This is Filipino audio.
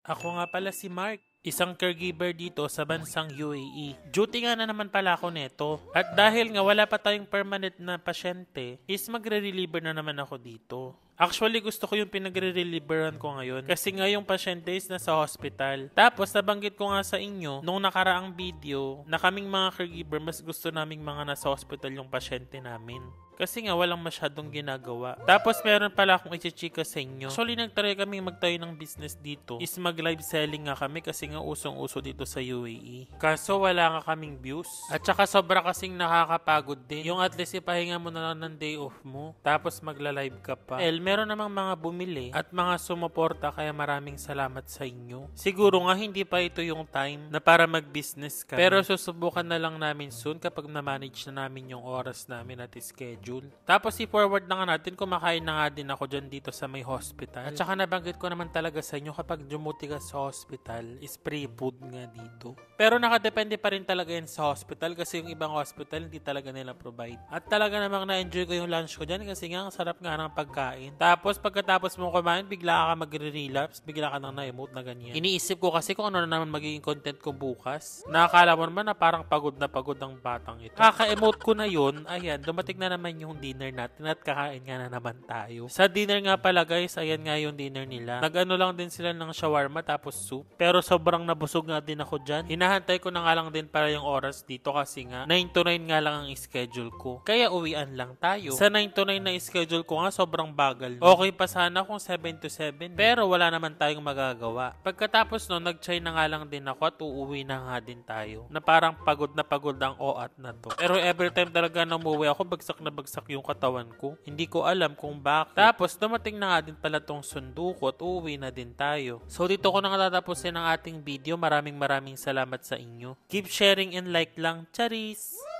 Ako nga pala si Mark, isang caregiver dito sa bansang UAE. Duty nga na naman pala ako neto. At dahil nga wala pa tayong permanent na pasyente, is magre-reliever na naman ako dito. Actually, gusto ko yung pinagre-relieveran ko ngayon kasi nga yung pasyente is nasa hospital. Tapos, nabanggit ko nga sa inyo nung nakaraang video na kaming mga caregiver, mas gusto naming mga nasa hospital yung pasyente namin. Kasi nga walang masyadong ginagawa. Tapos meron pala akong i-chika sa inyo. Actually nagtry kami magtayo ng business dito. Is mag live selling nga kami kasi nga usong-uso dito sa UAE. Kaso wala nga kaming views. At saka sobra kasing nakakapagod din. Yung at least ipahinga mo na lang ng day off mo. Tapos magla-live ka pa. Meron namang mga bumili at mga sumuporta kaya maraming salamat sa inyo. Siguro nga hindi pa ito yung time na para mag-business kami. Pero susubukan na lang namin soon kapag na-manage na namin yung oras namin at schedule. Tapos i-forward na nga natin, kumakain na nga din ako dyan dito sa may hospital. At saka nabanggit ko naman talaga sa inyo kapag dumuti ka sa hospital, is free food nga dito. Pero nakadepende pa rin talaga yan sa hospital kasi yung ibang hospital hindi talaga nila provide. At talaga namang na-enjoy ko yung lunch ko dyan kasi nga ang sarap nga ng pagkain. Tapos pagkatapos mo kumain, bigla ka magre-relapse, bigla ka nang na-emote na ganyan. Iniisip ko kasi kung ano na naman magiging content ko bukas. Nakakala mo naman na parang pagod ang batang ito. Kaka-emote ko na yun, ayan, dumating na naman yung dinner natin at kakain nga na naman tayo. Sa dinner nga pala guys, ayan nga yung dinner nila. Nag-ano lang din sila ng shawarma tapos soup. Pero sobrang nabusog nga din ako dyan. Hinahantay ko na nga lang din para yung oras dito kasi nga 9 to 9 nga lang ang schedule ko. Kaya uwian lang tayo. Sa 9 to 9 na schedule ko nga sobrang bagal. Okay pa sana kung 7 to 7. Pero wala naman tayong magagawa. Pagkatapos no, nag-chai na nga lang din ako at uuwi na nga din tayo. Na parang pagod ang oat na to. Pero every time talaga na umuwi ako, bagsak yung katawan ko. Hindi ko alam kung bakit. Tapos dumating na nga din pala tong sundo ko at uuwi na din tayo. So dito ko na nga tatapusin ang ating video. Maraming salamat sa inyo. Keep sharing and like lang. Charis!